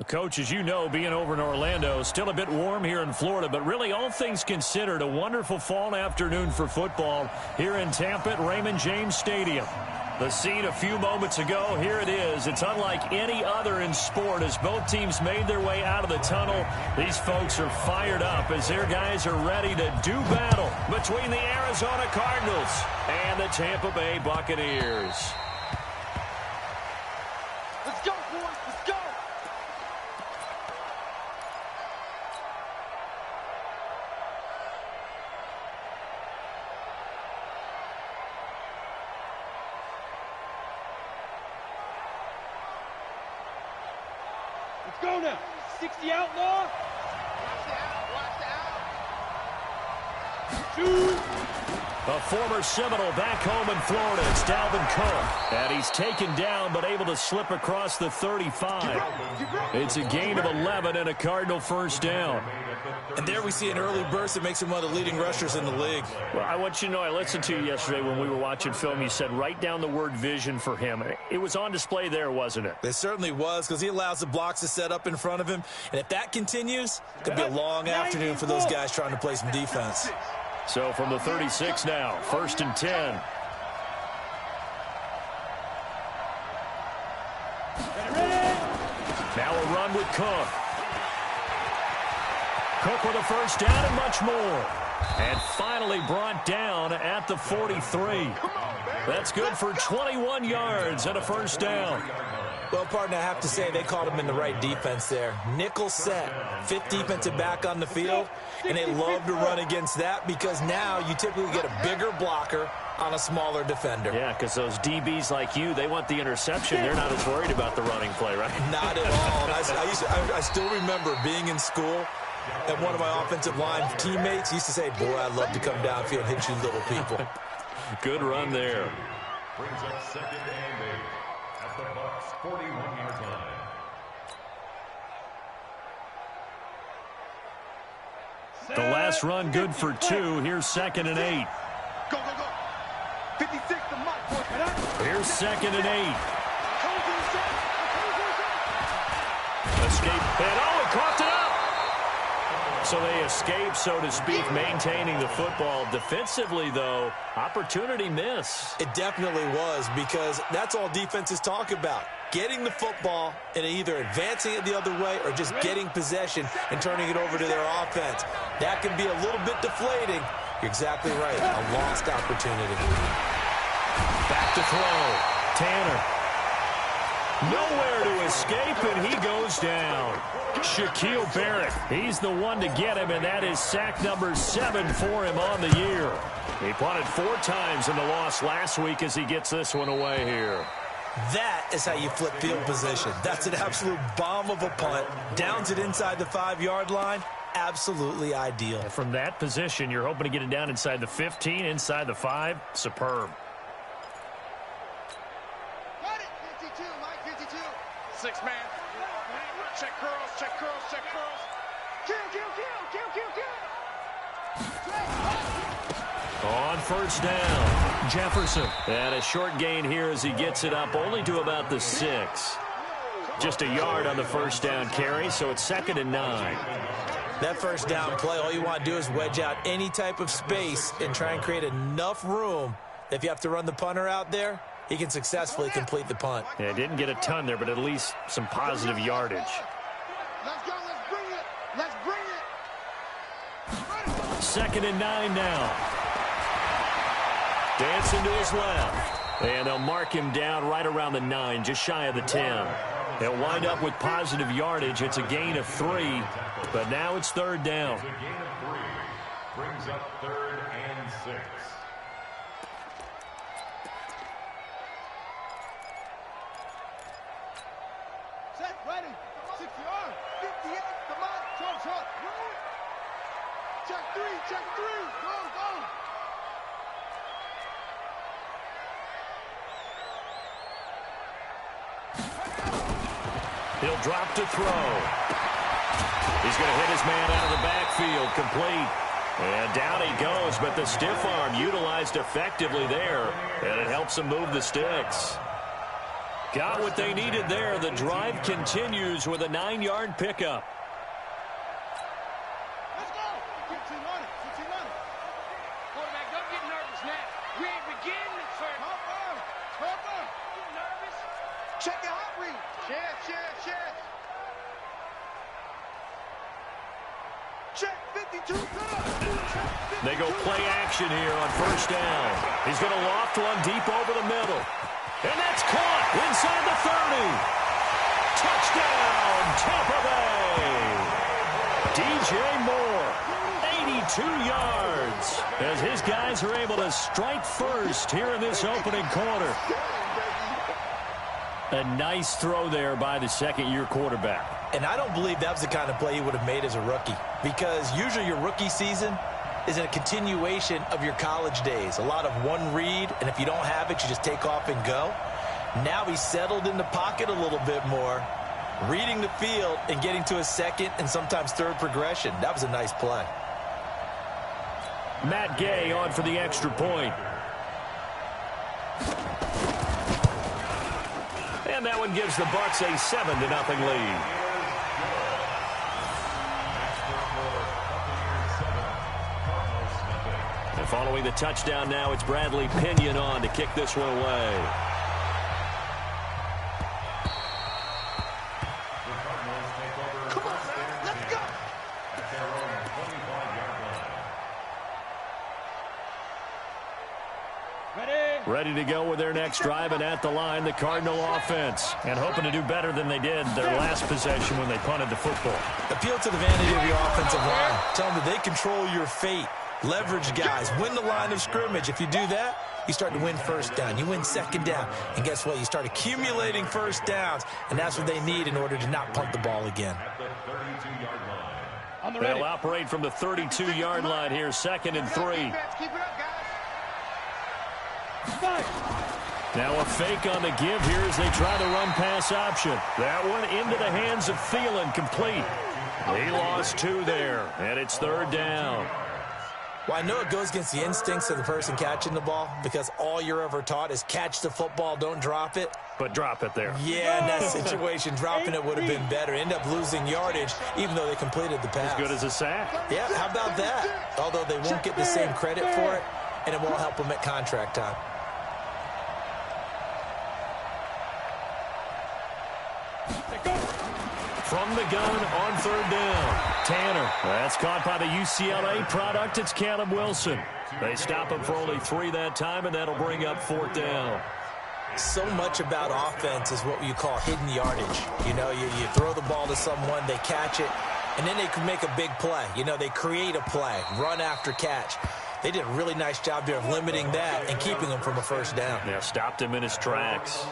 Coach, as you know, being over in Orlando, still a bit warm here in Florida, but really all things considered, a wonderful fall afternoon for football here in Tampa at Raymond James Stadium. The scene a few moments ago, here it is. It's unlike any other in sport as both teams made their way out of the tunnel. These folks are fired up as their guys are ready to do battle between the Arizona Cardinals and the Tampa Bay Buccaneers. Let's go, boys. Let's go. Let's go now. 60 outlaw. Watch the out. Shoot. A former Seminole back home in Florida. It's Dalvin Cook. And he's taken down but able to slip across the 35. It's a gain of 11 and a Cardinal first down. And there we see an early burst that makes him one of the leading rushers in the league. Well, I want you to know, I listened to you yesterday when we were watching film. You said write down the word vision for him. It was on display there, wasn't it? It certainly was, because he allows the blocks to set up in front of him. And if that continues, it could be a long afternoon for those guys trying to play some defense. So from the 36 now, 1st and 10. Now a run with Cook. Cook with a first down and much more. And finally brought down at the 43. That's good for 21 yards and a first down. Well, partner, I have to say they called him in the right defense there. Nickel set, 5th defensive back on the field, and they love to run against that because now you typically get a bigger blocker on a smaller defender. Yeah, because those DBs like you, they want the interception. They're not as worried about the running play, right? Not at all. I still remember being in school, and one of my offensive line teammates used to say, boy, I'd love to come downfield and hit you little people. Good run there. Brings up 2nd and 8 at the Bucs' 41-yard line. The last run good for 2. Here's 2nd and 8. Go, go, go. 56 to Mike. Here's 2nd and 8. Escape. And he coughed it up. So they escape, so to speak, maintaining the football. Defensively, though, opportunity miss. It definitely was, because that's all defenses talk about. Getting the football and either advancing it the other way or just getting possession and turning it over to their offense. That can be a little bit deflating. You're exactly right. A lost opportunity. Back to throw. Tanner. Nowhere to escape, and he goes down. Shaquille Barrett, he's the one to get him, and that is sack number 7 for him on the year. He punted 4 times in the loss last week as he gets this one away here. That is how you flip field position. That's an absolute bomb of a punt. Downs it inside the 5-yard line. Absolutely ideal. And from that position, you're hoping to get it down inside the 15, inside the 5. Superb. Got it. 52, Mike, 52. 6-man. Check curls, check curls, check curls. Kill, kill, kill, kill, kill, kill. On first down, Jefferson. And a short gain here as he gets it up only to about the 6. Just a yard on the first down carry, so it's 2nd and 9. That first down play, all you want to do is wedge out any type of space and try and create enough room that if you have to run the punter out there, he can successfully complete the punt. Yeah, didn't get a ton there, but at least some positive yardage. Let's go, let's bring it. Let's bring it. 2nd and 9 now. Dancing to his left. And they'll mark him down right around the 9, just shy of the 10. They'll wind up with positive yardage. It's a gain of 3, but now it's 3rd down. It's a gain of 3. Brings up 3rd and 6. Set, ready. 60 yard. 58. Come on. Short, short. Check 3, check 3. Go, go. He'll drop to throw. He's going to hit his man out of the backfield, complete. And down he goes, but the stiff arm utilized effectively there, and it helps him move the sticks. Got what they needed there. The drive continues with a 9-yard pickup. Let's go. 15 on it. 15 on it. Quarterback, don't get nervous now. We ain't beginning the turn. Cover. Get nervous. Check your hot read. Check. Check 52. They go play action here on first down. He's going to loft one deep over the middle. And that's caught inside the 30. Touchdown, Tampa Bay. DJ Moore, 82 yards, as his guys are able to strike first here in this opening quarter. A nice throw there by the second-year quarterback. And I don't believe that was the kind of play he would have made as a rookie, because usually your rookie season is a continuation of your college days. A lot of one read, and if you don't have it, you just take off and go. Now he's settled in the pocket a little bit more, reading the field and getting to a second and sometimes third progression. That was a nice play. Matt Gay on for the extra point. And that one gives the Bucs a 7-0 lead. And following the touchdown now, it's Bradley Pinion on to kick this one away. Ready to go with their next drive, and at the line, the Cardinal offense. And hoping to do better than they did their last possession when they punted the football. Appeal to the vanity of your offensive line. Tell them that they control your fate. Leverage guys. Win the line of scrimmage. If you do that, you start to win first down. You win second down. And guess what? You start accumulating first downs. And that's what they need in order to not punt the ball again. They'll operate from the 32-yard line here, 2nd and 3. Now a fake on the give here as they try to run pass option. That one into the hands of Thielen, complete. He lost 2 there, and it's 3rd down. Well, I know it goes against the instincts of the person catching the ball, because all you're ever taught is catch the football, don't drop it. But drop it there. Yeah, in that situation, dropping it would have been better. End up losing yardage, even though they completed the pass. As good as a sack. Yeah, how about that? Although they won't get the same credit for it, and it won't help them at contract time. From the gun on 3rd down. Tanner. That's caught by the UCLA product. It's Caleb Wilson. They stop him for only 3 that time, and that'll bring up 4th down. So much about offense is what you call hidden yardage. You know, you throw the ball to someone, they catch it, and then they can make a big play. You know, they create a play, run after catch. They did a really nice job there of limiting that and keeping him from a first down. Yeah, stopped him in his tracks.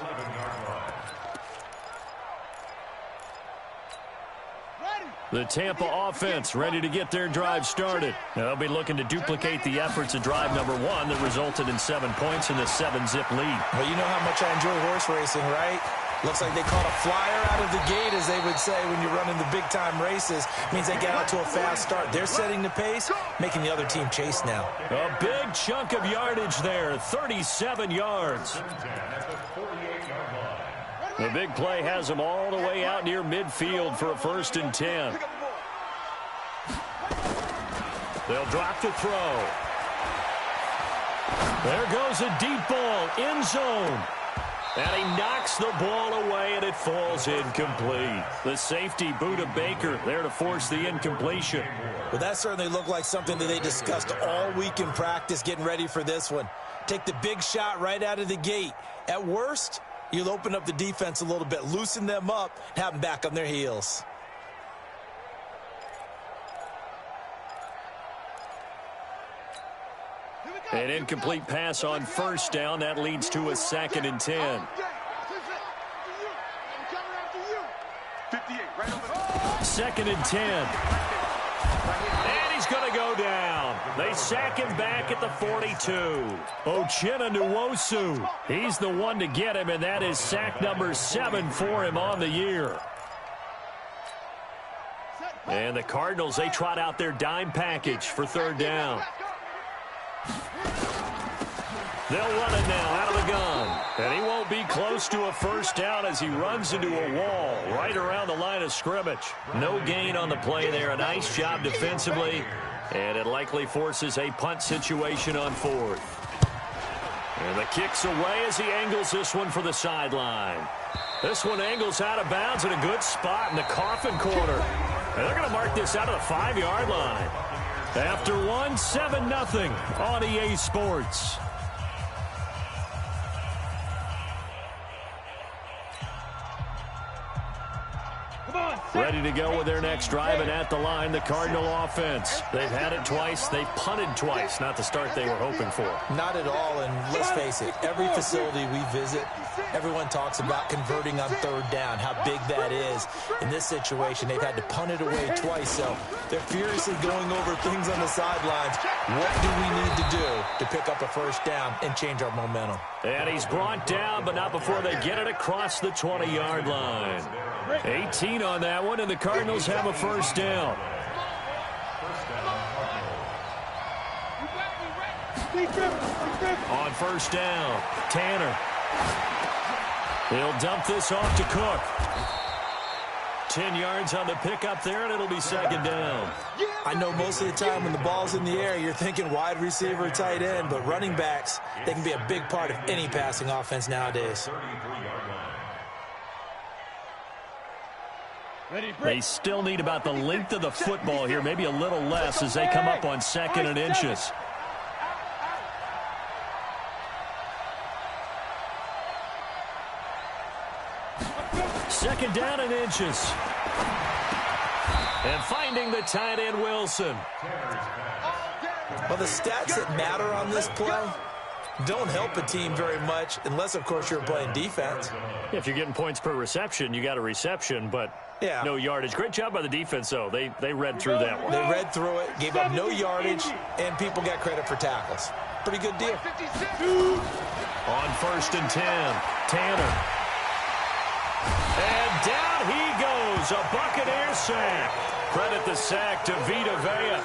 The Tampa offense ready to get their drive started. They'll be looking to duplicate the efforts of drive number 1 that resulted in 7 points in the 7-zip lead. Well, you know how much I enjoy horse racing, right? Looks like they caught a flyer out of the gate, as they would say when you're running the big-time races. Means they get out to a fast start. They're setting the pace, making the other team chase now. A big chunk of yardage there, 37 yards. The big play has them all the way out near midfield for a 1st and 10. They'll drop the throw. There goes a deep ball, end zone. And he knocks the ball away, and it falls incomplete. The safety, Buda Baker, there to force the incompletion. Well, that certainly looked like something that they discussed all week in practice, getting ready for this one. Take the big shot right out of the gate. At worst, you'll open up the defense a little bit, loosen them up, and have them back on their heels. An incomplete pass on 1st down. That leads to a 2nd and 10. 2nd and 10. And he's going to go down. They sack him back at the 42. Uchenna Nwosu. He's the one to get him, and that is sack number 7 for him on the year. And the Cardinals, they trot out their dime package for 3rd down. They'll run it now out of the gun. And he won't be close to a first down as he runs into a wall right around the line of scrimmage. No gain on the play there. A nice job defensively, and it likely forces a punt situation on fourth. And the kick's away as he angles this one for the sideline. This one angles out of bounds in a good spot in the coffin corner. And they're going to mark this out of the 5-yard line. After one, 7-0 on EA Sports. Ready to go with their next drive, and at the line, the Cardinal offense. They've had it twice. They've punted twice. Not the start they were hoping for. Not at all, and let's face it, every facility we visit, everyone talks about converting on third down, how big that is. In this situation, they've had to punt it away twice, so they're furiously going over things on the sidelines. What do we need to do to pick up a first down and change our momentum? And he's brought down, but not before they get it across the 20-yard line. 18 on that one, and the Cardinals have a first down. On first down, Tanner. He'll dump this off to Cook. 10 yards on the pickup there, and it'll be second down. I know most of the time when the ball's in the air, you're thinking wide receiver, tight end, but running backs, they can be a big part of any passing offense nowadays. They still need about the length of the football here, maybe a little less as they come up on 2nd and inches. Second down and inches. And finding the tight end, Wilson. Well, the stats that matter on this play don't help a team very much unless, of course, you're playing defense. If you're getting points per reception, you got a reception, but no yardage. Great job by the defense, though. They read through that one. They read through it, gave up no yardage, and people got credit for tackles. Pretty good deal. On 1st and 10, Tanner. And down he goes, a Buccaneer sack. Credit the sack to Vita Vea.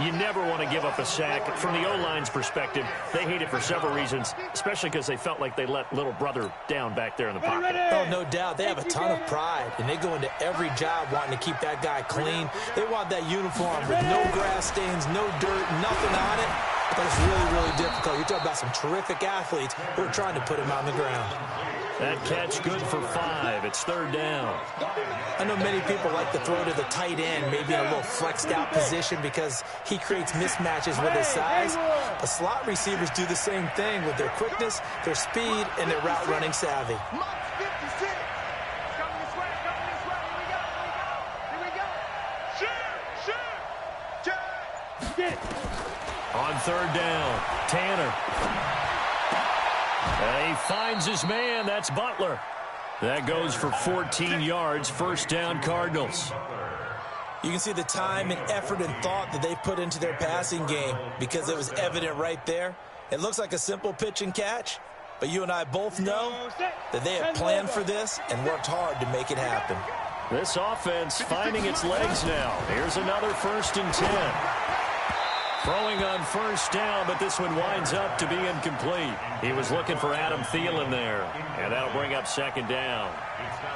You never want to give up a sack. From the O-line's perspective, they hate it for several reasons, especially because they felt like they let little brother down back there in the pocket. Oh, no doubt. They have a ton of pride, and they go into every job wanting to keep that guy clean. They want that uniform with no grass stains, no dirt, nothing on it. But it's really, really difficult. You're talking about some terrific athletes who are trying to put him on the ground. That catch good for 5. It's 3rd down. I know many people like to throw to the tight end, maybe in a little flexed out position because he creates mismatches with his size. But slot receivers do the same thing with their quickness, their speed, and their route running savvy. On 3rd down, Tanner. And he finds his man. That's Butler. That goes for 14 yards. First down, Cardinals. You can see the time and effort and thought that they put into their passing game because it was evident right there. It looks like a simple pitch and catch, but you and I both know that they have planned for this and worked hard to make it happen. This offense finding its legs now. Here's another 1st and 10. Throwing on first down, but this one winds up to be incomplete. He was looking for Adam Thielen there, and that'll bring up 2nd down.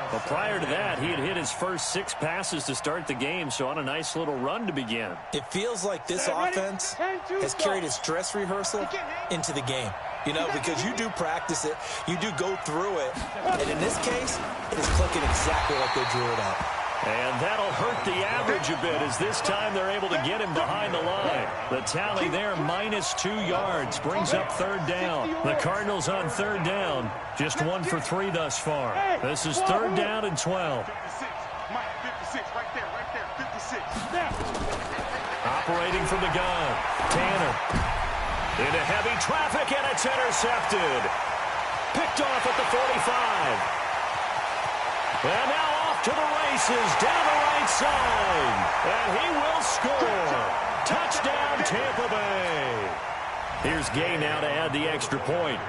But prior to that, he had hit his first 6 passes to start the game, so on a nice little run to begin. It feels like this offense has carried its dress rehearsal into the game. You know, because you do practice it, you do go through it, and in this case, it is clicking exactly like they drew it up. And that'll hurt the average a bit as this time they're able to get him behind the line. The tally there, -2 yards, brings up 3rd down. The Cardinals on 3rd down, just 1 for 3 thus far. This is 3rd down and 12. 56, right there, 56. Operating from the gun, Tanner. Into heavy traffic, and it's intercepted. Picked off at the 45. And now off to the races, down the right side. And he will score. Touchdown, Tampa Bay. Here's Gay now to add the extra point.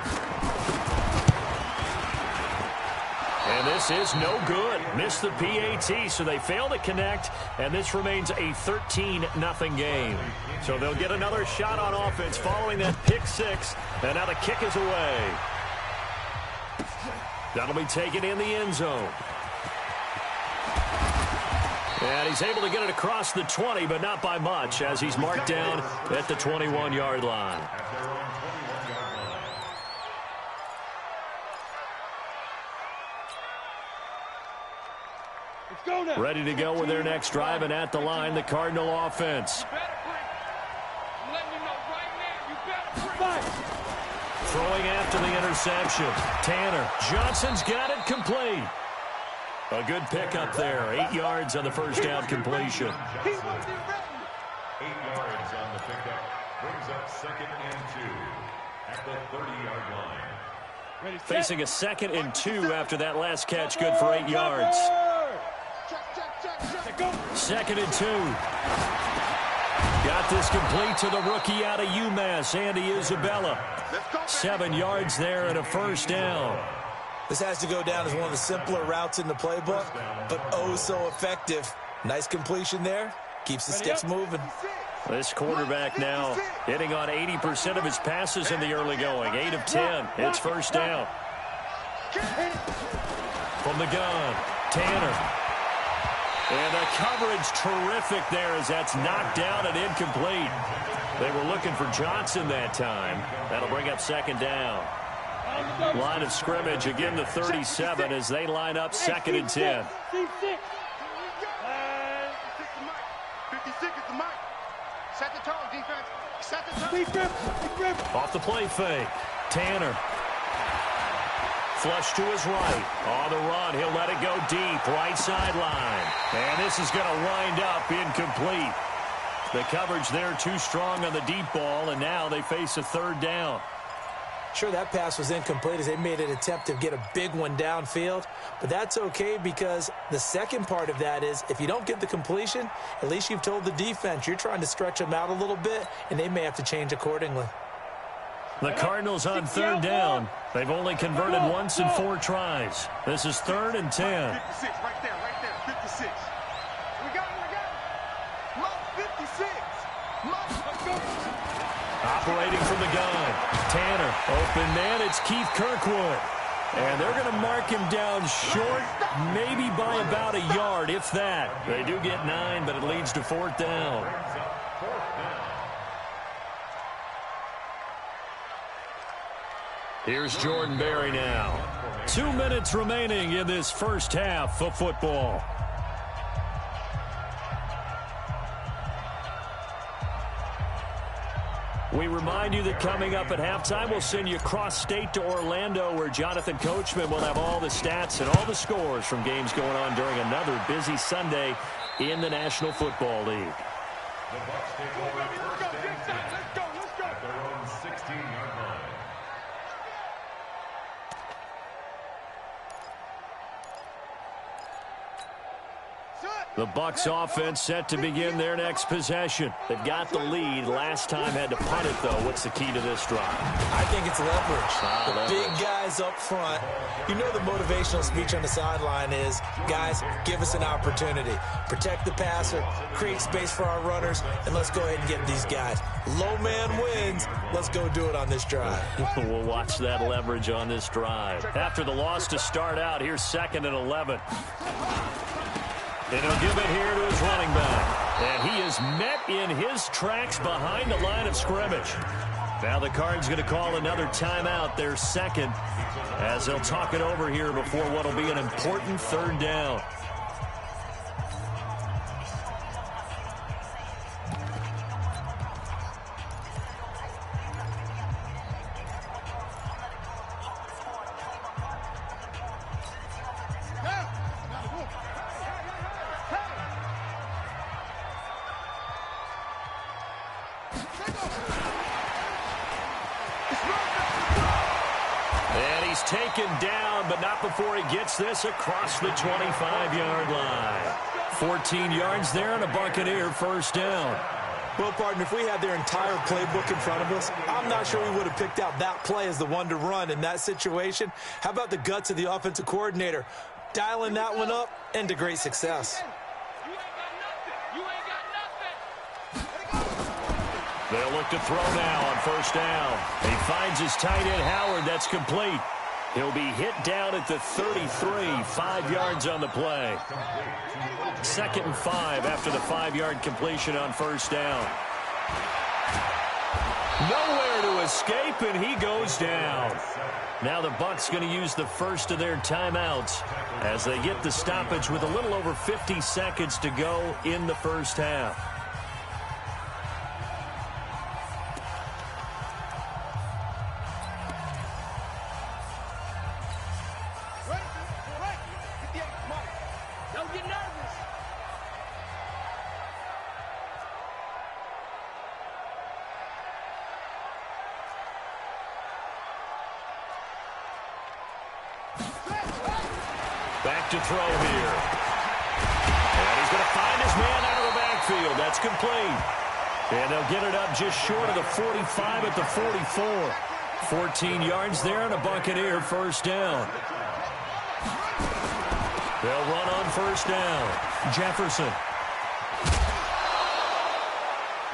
And this is no good. Missed the PAT, so they fail to connect, and this remains a 13-0 game. So they'll get another shot on offense following that pick 6, and now the kick is away. That'll be taken in the end zone. And he's able to get it across the 20, but not by much, as he's marked down at the 21-yard line. Ready to go with their next drive, and at the line, the Cardinal offense. Throwing after the interception. Tanner. Johnson's got it complete. A good pickup there. 8 yards on the first down completion. 8 yards on the pickup. Brings up 2nd and 2 at the 30-yard line. Facing a 2nd and 2 after that last catch. Good for 8 yards. 2nd and 2. Got this complete to the rookie out of UMass, Andy Isabella. 7 yards there and a first down. This has to go down as one of the simpler routes in the playbook, but oh so effective. Nice completion there. Keeps the sticks moving. This quarterback now hitting on 80% of his passes in the early going. 8 of 10. It's first down. From the gun, Tanner. And the coverage terrific there as that's knocked down and incomplete. They were looking for Johnson that time. That'll bring up 2nd down. Line of scrimmage, again the 37 as they line up 2nd and 10. 56 is the mic. Set the tone, defense. Set the tone. Off the play fake. Tanner. Flush to his right. On the run, he'll let it go deep. Right sideline. And this is going to wind up incomplete. The coverage there too strong on the deep ball, and now they face a 3rd down. Sure, that pass was incomplete as they made an attempt to get a big one downfield, but that's okay because the second part of that is if you don't get the completion, at least you've told the defense you're trying to stretch them out a little bit, and they may have to change accordingly. The Cardinals on 3rd down. They've only converted once in 4 tries. This is 3rd and 10. 56, right there, 56. We got him. Mark 56. Let's go. Operating from the gun. Tanner, open man, it's Keith Kirkwood. And they're going to mark him down short, maybe by about a yard, if that. They do get 9, but it leads to 4th down. Here's Jordan Berry now. 2 minutes remaining in this first half of football. We remind you that coming up at halftime, we'll send you cross-state to Orlando, where Jonathan Coachman will have all the stats and all the scores from games going on during another busy Sunday in the National Football League. The Bucs take over 1st and 10 at their own 16-yard line. The Bucs offense set to begin their next possession. They've got the lead. Last time had to punt it, though. What's the key to this drive? I think it's leverage. The big guys up front. You know the motivational speech on the sideline is, guys, give us an opportunity. Protect the passer, create space for our runners, and let's go ahead and get these guys. Low man wins. Let's go do it on this drive. We'll watch that leverage on this drive. After the loss to start out, here's 2nd and 11. And he'll give it here to his running back. And he is met in his tracks behind the line of scrimmage. Now the Cards going to call another timeout, their 2nd, as they'll talk it over here before what will be an important 3rd down. And he's taken down, but not before he gets this across the 25-yard line. 14 yards there and a Buccaneer first down. Well, partner, if we had their entire playbook in front of us, I'm not sure we would have picked out that play as the one to run in that situation. How about the guts of the offensive coordinator? Dialing that one up into great success. They'll look to throw now on first down. He finds his tight end, Howard. That's complete. He'll be hit down at the 33, 5 yards on the play. 2nd and 5 after the 5-yard completion on first down. Nowhere to escape, and he goes down. Now the Bucs going to use the first of their timeouts as they get the stoppage with a little over 50 seconds to go in the first half. Don't get nervous. Back to throw here. And he's going to find his man out of the backfield. That's complete. And they'll get it up just short of the 45 at the 44. 14 yards there and a Buccaneer first down. They'll run on first down. Jefferson.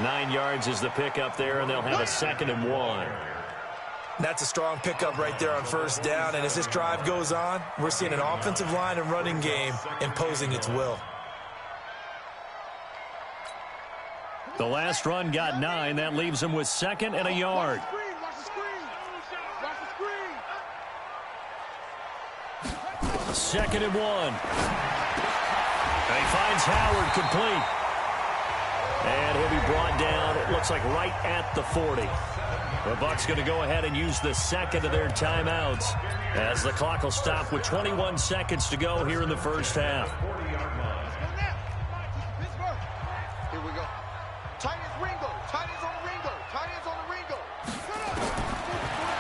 9 yards is the pickup there, and they'll have a 2nd and 1. That's a strong pickup right there on first down, and as this drive goes on, we're seeing an offensive line and running game imposing its will. The last run got 9. That leaves them with 2nd and a yard. Watch the screen. Watch the screen. 2nd and 1. And he finds Howard complete. And he'll be brought down, it looks like right at the 40. The Bucs going to go ahead and use the 2nd of their timeouts as the clock will stop with 21 seconds to go here in the first half. Here we go. Tight ends Ringo. Tight ends on the Ringo. Tight ends on the Ringo.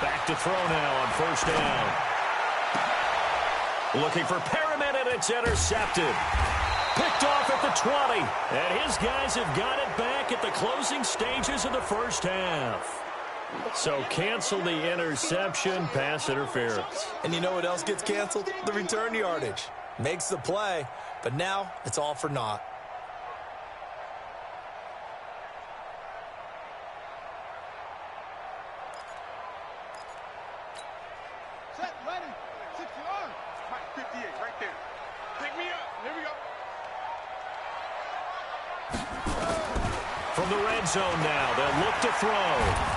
Back to throw now on first down. Looking for Perriman, and it's intercepted. Picked off at the 20. And his guys have got it back at the closing stages of the first half. So cancel the interception, pass interference. And you know what else gets canceled? The return yardage. Makes the play, but now it's all for naught. Set, ready. 60 yards. Mike, 58, right there. Pick me up. Here we go. From the red zone now, they'll look to throw.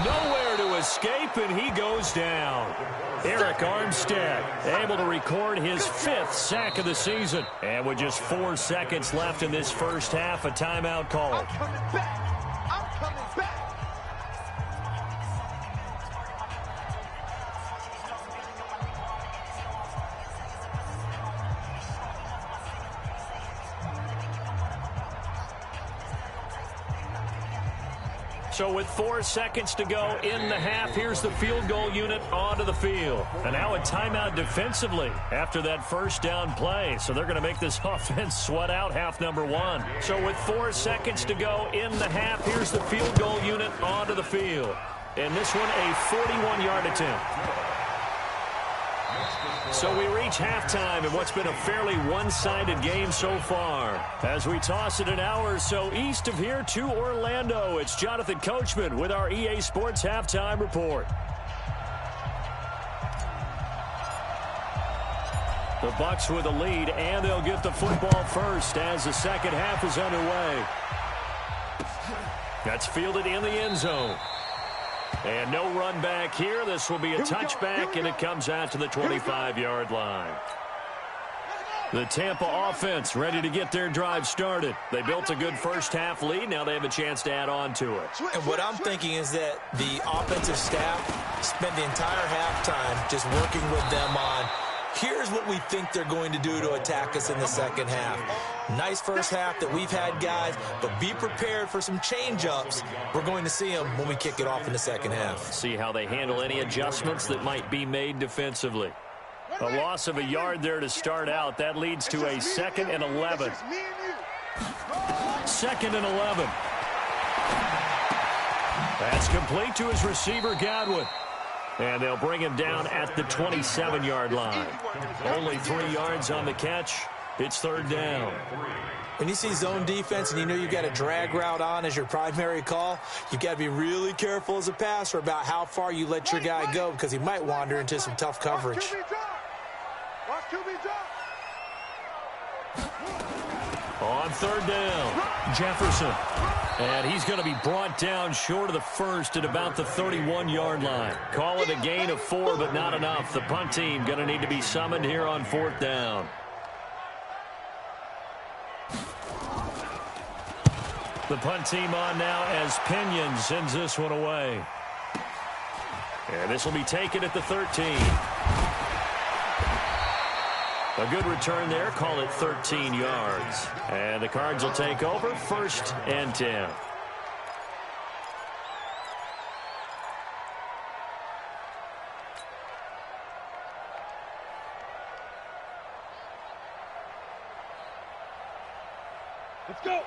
Nowhere to escape, and he goes down. Eric Armstead able to record his 5th sack of the season. And with just 4 seconds left in this first half, a timeout call. I'm coming back. I'm coming back. So with 4 seconds to go in the half, here's the field goal unit onto the field. And now a timeout defensively after that first down play. So they're going to make this offense sweat out half number 1. So with 4 seconds to go in the half, here's the field goal unit onto the field. And this one a 41-yard attempt. So we reach halftime in what's been a fairly one-sided game so far. As we toss it an hour or so east of here to Orlando, it's Jonathan Coachman with our EA Sports Halftime Report. The Bucs with a lead, and they'll get the football first as the second half is underway. That's fielded in the end zone. And no run back here. This will be a touchback, and it comes out to the 25-yard line. The Tampa offense ready to get their drive started. They built a good first-half lead. Now they have a chance to add on to it. And what I'm thinking is that the offensive staff spent the entire halftime just working with them on, here's what we think they're going to do to attack us in the second half. Nice first half that we've had, guys, but be prepared for some change-ups. We're going to see them when we kick it off in the second half. See how they handle any adjustments that might be made defensively. A loss of a yard there to start out. That leads to a 2nd and 11. 2nd and 11. That's complete to his receiver, Godwin. And they'll bring him down at the 27-yard line. Only 3 yards on the catch. It's 3rd down. When you see zone defense and you know you've got a drag route on as your primary call, you've got to be really careful as a passer about how far you let your guy go because he might wander into some tough coverage. On third down, Jefferson. And he's going to be brought down short of the first at about the 31-yard line. Call it a gain of 4, but not enough. The punt team going to need to be summoned here on fourth down. The punt team on now as Pinion sends this one away. And this will be taken at the 13. A good return there. Call it 13 yards. And the Cards will take over 1st and 10.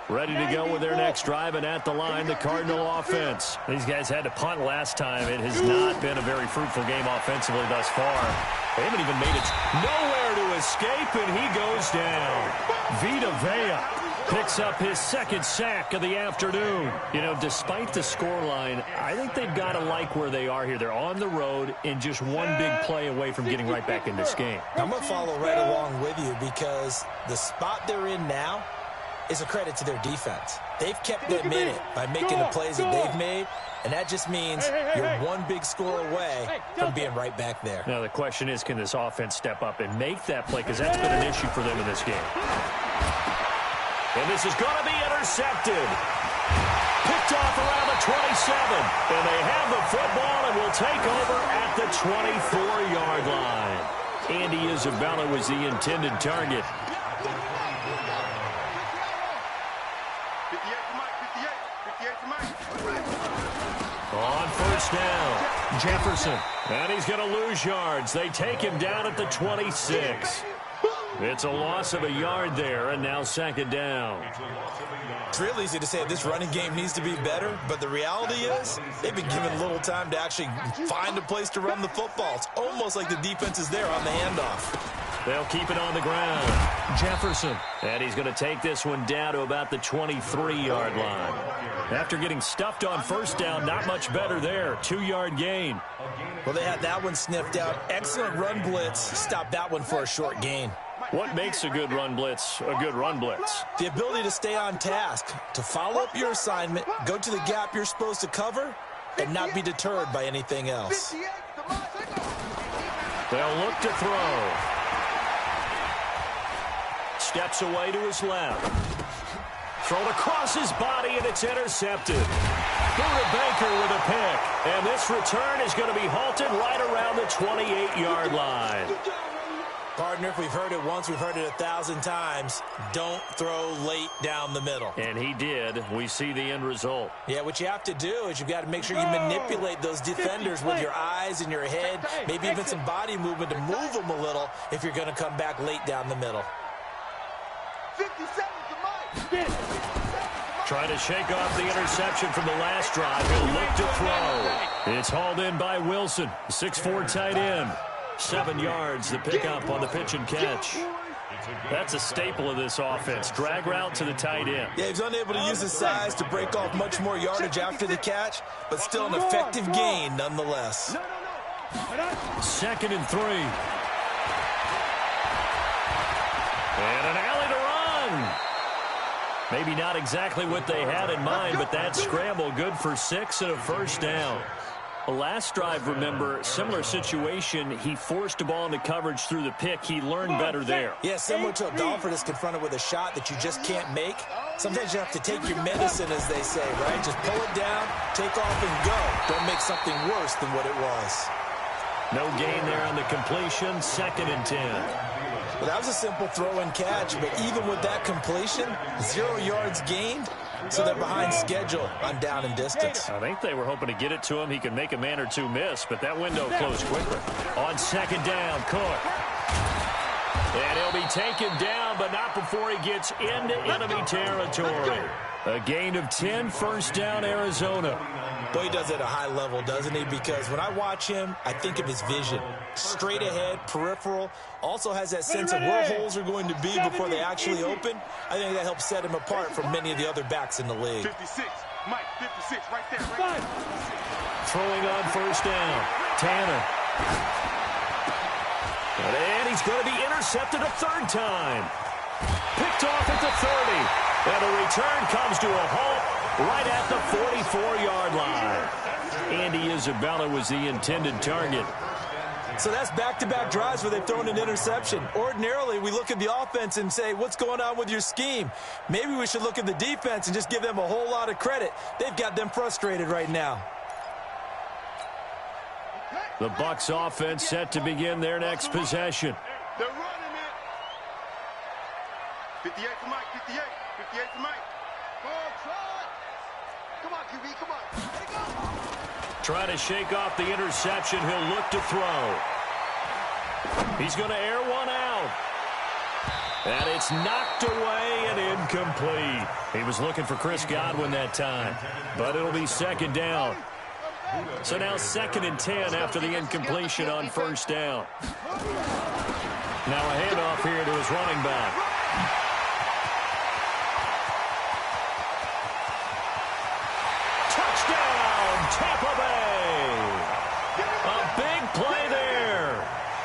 Ready to go with their next drive, and at the line, the Cardinal offense. These guys had to punt last time. It has not been a very fruitful game offensively thus far. They haven't even made it nowhere to escape, and he goes down. Vita Vea picks up his second sack of the afternoon. You know, despite the scoreline, I think they've got to like where they are here. They're on the road and just one big play away from getting right back in this game. I'm going to follow right along with you because the spot they're in now is a credit to their defense. They've kept them in it by making the plays that they've made, and that just means you're one big score away from being right back there. Now, the question is, can this offense step up and make that play? Because that's been an issue for them in this game. And this is going to be intercepted. Picked off around the 27. And they have the football and will take over at the 24-yard line. Andy Isabella was the intended target. On first down, Jefferson. And he's going to lose yards. They take him down at the 26. It's a loss of a yard there, and now second down. It's real easy to say this running game needs to be better, but the reality is they've been given little time to actually find a place to run the football. It's almost like the defense is there on the handoff. They'll keep it on the ground. Jefferson. And he's going to take this one down to about the 23-yard line. After getting stuffed on first down, not much better there. 2-yard gain. Well, they had that one sniffed out. Excellent run blitz. Stopped that one for a short gain. What makes a good run blitz a good run blitz? The ability to stay on task, to follow up your assignment, go to the gap you're supposed to cover, and not be deterred by anything else. They'll look to throw. Steps away to his left. Thrown across his body, and it's intercepted. Buda Baker with a pick. And this return is going to be halted right around the 28-yard line. Partner, if we've heard it once, we've heard it 1,000 times. Don't throw late down the middle. And he did. We see the end result. Yeah, what you have to do is you've got to make sure you manipulate those defenders with your eyes and your head, maybe even some body movement to move them a little if you're going to come back late down the middle. 57 to Mike. Trying to shake off the interception from the last drive. He'll look to throw. It's hauled in by Wilson, 6'4" tight end. 7 yards, the pickup on the pitch and catch. That's a staple of this offense. Drag route to the tight end. Yeah, he's unable to use his size to break off much more yardage after the catch, but still an effective gain nonetheless. 2nd and 3. And an alley to run. Maybe not exactly what they had in mind, but that scramble good for 6 and a first down. The last drive, remember, similar situation. He forced a ball into coverage through the pick. He learned better there. Yeah, similar to a golfer that's confronted with a shot that you just can't make. Sometimes you have to take your medicine, as they say, right? Just pull it down, take off, and go. Don't make something worse than what it was. No gain there on the completion. 2nd and 10. Well, that was a simple throw and catch, but even with that completion, 0 yards gained, so they're behind schedule on down and distance. I think they were hoping to get it to him. He could make a man or two miss, but that window closed quickly. On 2nd down, Cook. And he'll be taken down, but not before he gets into enemy territory. A gain of 10, first down, Arizona. Boy, he does it at a high level, doesn't he? Because when I watch him, I think of his vision. Straight ahead, peripheral. Also has that sense of where holes are going to be before they actually open. I think that helps set him apart from many of the other backs in the league. 56, Mike, 56, right there. Right there. Throwing on first down, Tanner. And he's going to be intercepted a third time. Picked off at the 30. And the return comes to a halt right at the 44-yard line. Andy Isabella was the intended target. So that's back-to-back drives where they've thrown an interception. Ordinarily, we look at the offense and say, what's going on with your scheme? Maybe we should look at the defense and just give them a whole lot of credit. They've got them frustrated right now. The Bucs offense set to begin their next possession. They're running it. 58 for Mike, 58. 58 for Mike. Come on, QB, come on. Let it go. Trying to shake off the interception. He'll look to throw. He's going to air one out. And it's knocked away and incomplete. He was looking for Chris Godwin that time. But it'll be second down. So now 2nd and 10 after the incompletion on first down. Now a handoff here to his running back. Touchdown, Tampa Bay. A big play there.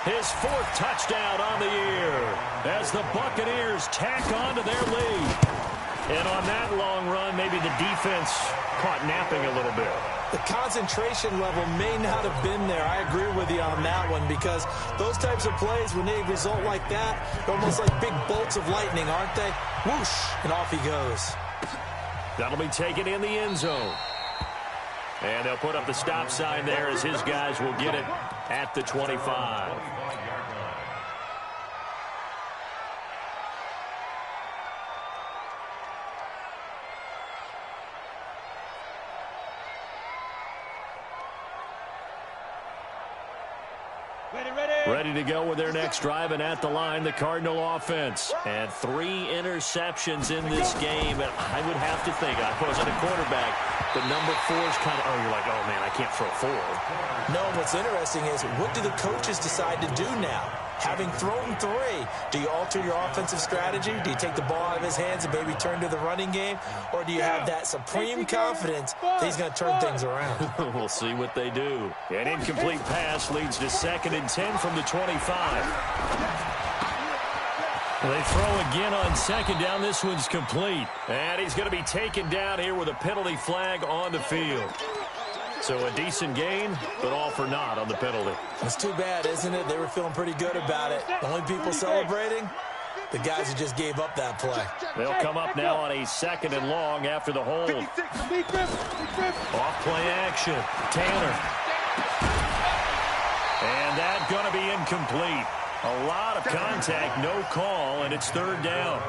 His 4th touchdown on the year as the Buccaneers tack on to their lead. And on that long run, maybe the defense caught napping a little bit. The concentration level may not have been there. I agree with you on that one because those types of plays, when they result like that, they're almost like big bolts of lightning, aren't they? Whoosh, and off he goes. That'll be taken in the end zone. And they'll put up the stop sign there as his guys will get it at the 25. Ready to go with their next drive, and at the line, the Cardinal offense. And 3 interceptions in this game. And I would have to think, I wasn't a quarterback, but number 4 is kind of, oh, you're like, oh, man, I can't throw 4. No, what's interesting is what do the coaches decide to do now? Having thrown 3, do you alter your offensive strategy? Do you take the ball out of his hands and maybe turn to the running game? Or do you have that supreme confidence that he's going to turn things around? We'll see what they do. An incomplete pass leads to 2nd and 10 from the 25. They throw again on 2nd down. This one's complete. And he's going to be taken down here with a penalty flag on the field. So a decent gain, but all for naught on the penalty. It's too bad, isn't it? They were feeling pretty good about it. The only people celebrating, the guys who just gave up that play. They'll come up now on a 2nd and long after the hold. Off play action. Tanner. And that's going to be incomplete. A lot of contact, no call, and it's 3rd down.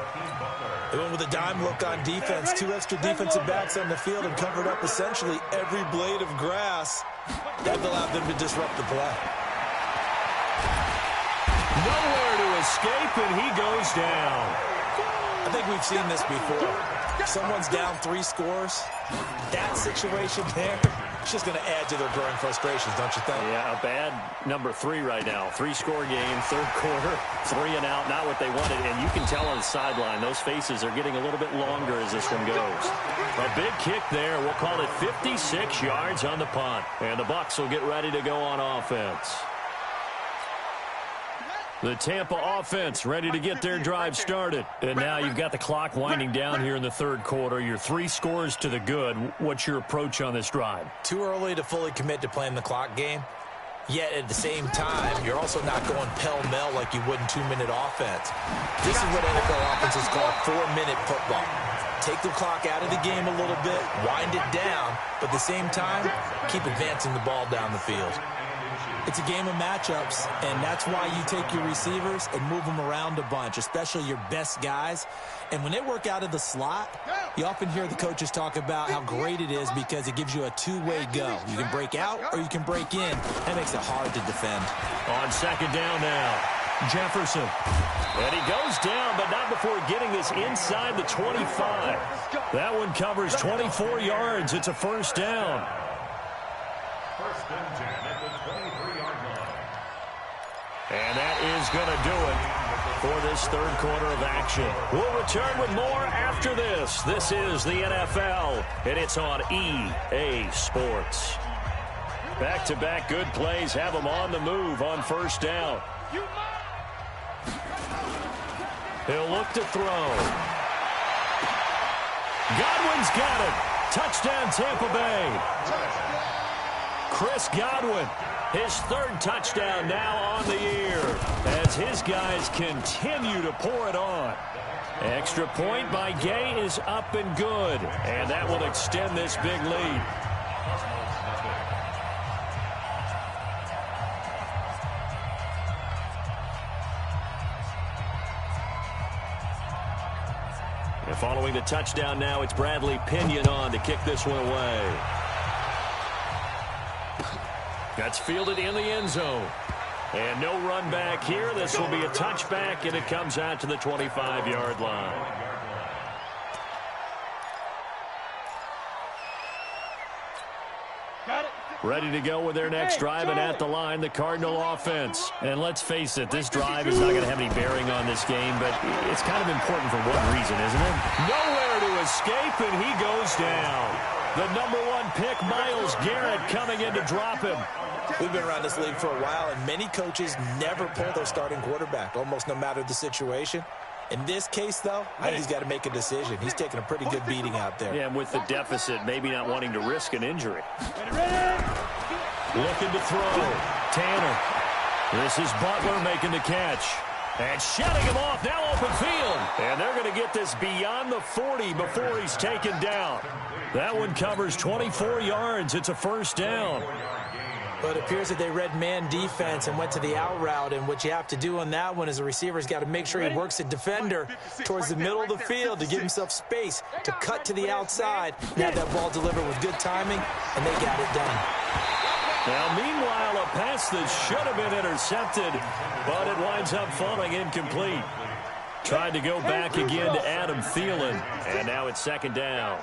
They went with a dime look on defense. 2 extra defensive backs on the field and covered up essentially every blade of grass. That allowed them to disrupt the play. Nowhere to escape, and he goes down. I think we've seen this before. Someone's down 3 scores. That situation there, it's just going to add to their growing frustrations, don't you think? Yeah, a bad number 3 right now. 3-score game, 3rd quarter, 3 and out, not what they wanted. And you can tell on the sideline, those faces are getting a little bit longer as this one goes. A big kick there. We'll call it 56 yards on the punt. And the Bucs will get ready to go on offense. The Tampa offense ready to get their drive started. And now you've got the clock winding down here in the 3rd quarter. You're 3 scores to the good. What's your approach on this drive? Too early to fully commit to playing the clock game. Yet at the same time, you're also not going pell-mell like you would in 2-minute offense. This is what NFL offenses call 4-minute football. Take the clock out of the game a little bit, wind it down, but at the same time, keep advancing the ball down the field. It's a game of matchups, and that's why you take your receivers and move them around a bunch, especially your best guys. And when they work out of the slot, you often hear the coaches talk about how great it is because it gives you a 2-way go. You can break out or you can break in. That makes it hard to defend. On 2nd down now, Jefferson. And he goes down, but not before getting this inside the 25. That one covers 24 yards. It's a first down. First and 10 at the 23-yard line. And that is going to do it for this third quarter of action. We'll return with more after this. This is the NFL, and it's on EA Sports. Back-to-back good plays have them on the move on first down. He'll look to throw. Godwin's got it. Touchdown, Tampa Bay. Chris Godwin, his third touchdown now on the year as his guys continue to pour it on. Extra point by Gay is up and good, and that will extend this big lead. And following the touchdown now, it's Bradley Pinion on to kick this one away. That's fielded in the end zone. And no run back here. This will be a touchback, and it comes out to the 25-yard line. Ready to go with their next drive, and at the line, the Cardinal offense. And let's face it, this drive is not going to have any bearing on this game, but it's kind of important for one reason, isn't it? Nowhere to escape, and he goes down. The #1 pick, Myles Garrett, coming in to drop him. We've been around this league for a while, and many coaches never pull their starting quarterback, almost no matter the situation. In this case, though, I think he's got to make a decision. He's taking a pretty good beating out there. Yeah, and with the deficit, maybe not wanting to risk an injury. Looking to throw. Tanner. This is Butler making the catch. And shutting him off, now open field. And they're going to get this beyond the 40 before he's taken down. That one covers 24 yards. It's a first down. But it appears that they read man defense and went to the out route. And what you have to do on that one is the receiver's got to make sure he works the defender towards the middle of the field to give himself space to cut to the outside and have that ball delivered with good timing, and they got it done. Now, meanwhile, a pass that should have been intercepted, but it winds up falling incomplete. Tried to go back again to Adam Thielen, and now it's second down.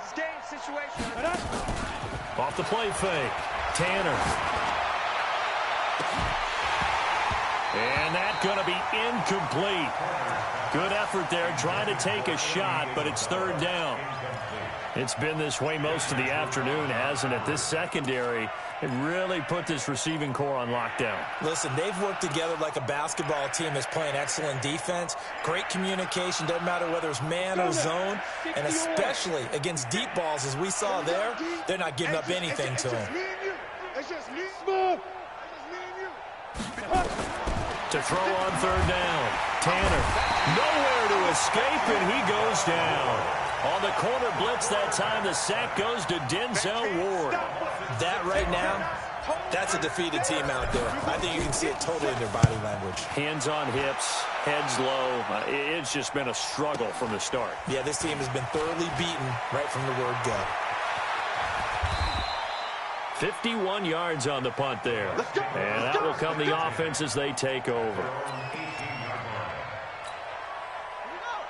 Off the play fake, Tanner. And that's going to be incomplete. Good effort there, trying to take a shot, but it's third down. It's been this way most of the afternoon, hasn't it? This secondary, it really put this receiving core on lockdown. Listen, they've worked together like a basketball team that's playing excellent defense. Great communication, doesn't matter whether it's man or zone. And especially against deep balls, as we saw there, they're not giving up anything to them. It's just me. Smooth. To throw on third down. Tanner, nowhere to escape, and he goes down. On the corner blitz that time, the sack goes to Denzel Ward. That right now, that's a defeated team out there. I think you can see it totally in their body language. Hands on hips, heads low. It's just been a struggle from the start. Yeah, this team has been thoroughly beaten right from the word go. 51 yards on the punt there. And that will come the offense as they take over.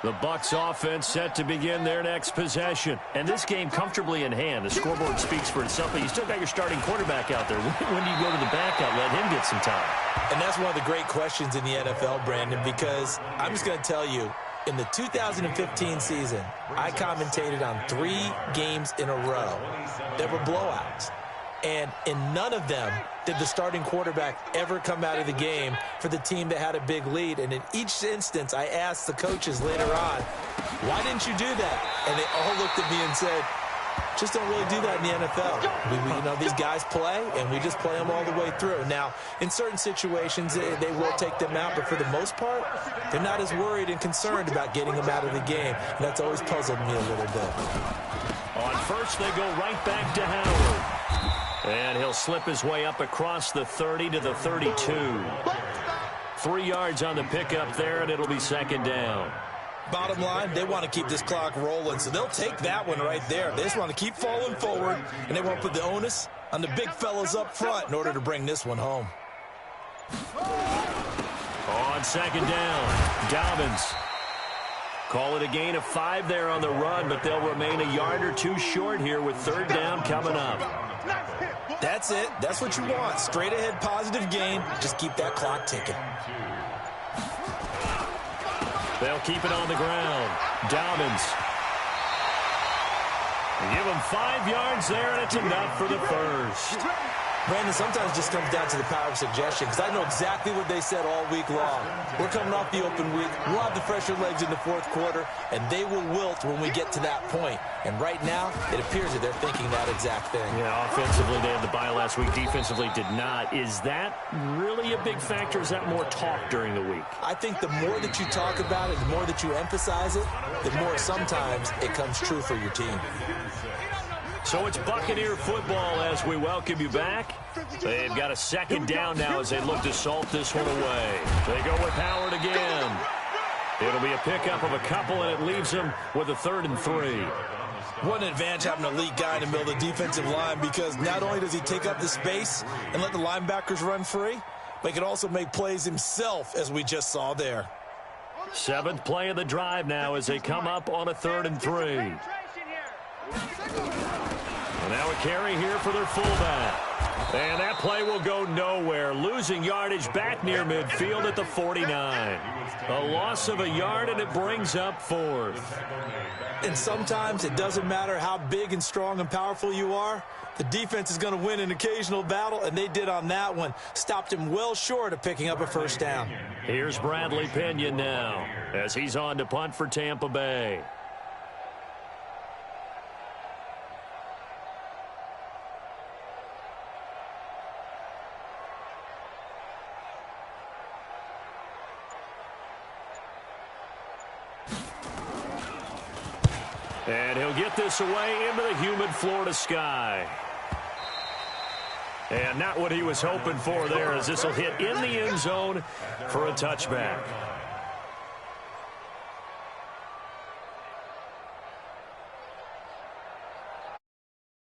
The Bucs offense set to begin their next possession. And this game comfortably in hand. The scoreboard speaks for itself, but you still got your starting quarterback out there. When do you go to the backup, let him get some time? And that's one of the great questions in the NFL, Brandon, because I'm just going to tell you, in the 2015 season, I commentated on 3 games in a row that were blowouts. And in none of them did the starting quarterback ever come out of the game for the team that had a big lead. And in each instance, I asked the coaches later on, why didn't you do that? And they all looked at me and said, just don't really do that in the NFL. You know, these guys play, and we just play them all the way through. Now, in certain situations, they will take them out, but for the most part, they're not as worried and concerned about getting them out of the game. And that's always puzzled me a little bit. On first, they go right back to Howard. And he'll slip his way up across the 30 to the 32. 3 yards on the pickup there, and it'll be second down. Bottom line, they want to keep this clock rolling, so they'll take that one right there. They just want to keep falling forward, and they want to put the onus on the big fellas up front in order to bring this one home. On second down, Dobbins. Call it a gain of 5 there on the run, but they'll remain a yard or two short here with third down coming up. That's it. That's what you want. Straight ahead positive gain. Just keep that clock ticking. They'll keep it on the ground. Dobbins. Give him 5 yards there, and it's enough for the first. Brandon, sometimes it just comes down to the power of suggestion, because I know exactly what they said all week long. We're coming off the open week. We'll have the fresher legs in the fourth quarter, and they will wilt when we get to that point. And right now, it appears that they're thinking that exact thing. Yeah, offensively, they had the bye last week. Defensively, did not. Is that really a big factor? Is that more talk during the week? I think the more that you talk about it, the more that you emphasize it, the more sometimes it comes true for your team. So it's Buccaneer football as we welcome you back. They've got a second down now as they look to salt this one away. They go with Howard again. It'll be a pickup of a couple, and it leaves them with a 3rd and 3. What an advantage having an elite guy in the middle of the defensive line, because not only does he take up the space and let the linebackers run free, but he can also make plays himself, as we just saw there. 7th play of the drive now as they come up on a 3rd and 3. And now a carry here for their fullback. And that play will go nowhere. Losing yardage back near midfield at the 49. A loss of a yard, and it brings up 4th. And sometimes it doesn't matter how big and strong and powerful you are. The defense is going to win an occasional battle, and they did on that one. Stopped him well short of picking up a first down. Here's Bradley Pinion now as he's on to punt for Tampa Bay. And he'll get this away into the humid Florida sky. And not what he was hoping for there, as this will hit in the end zone for a touchback.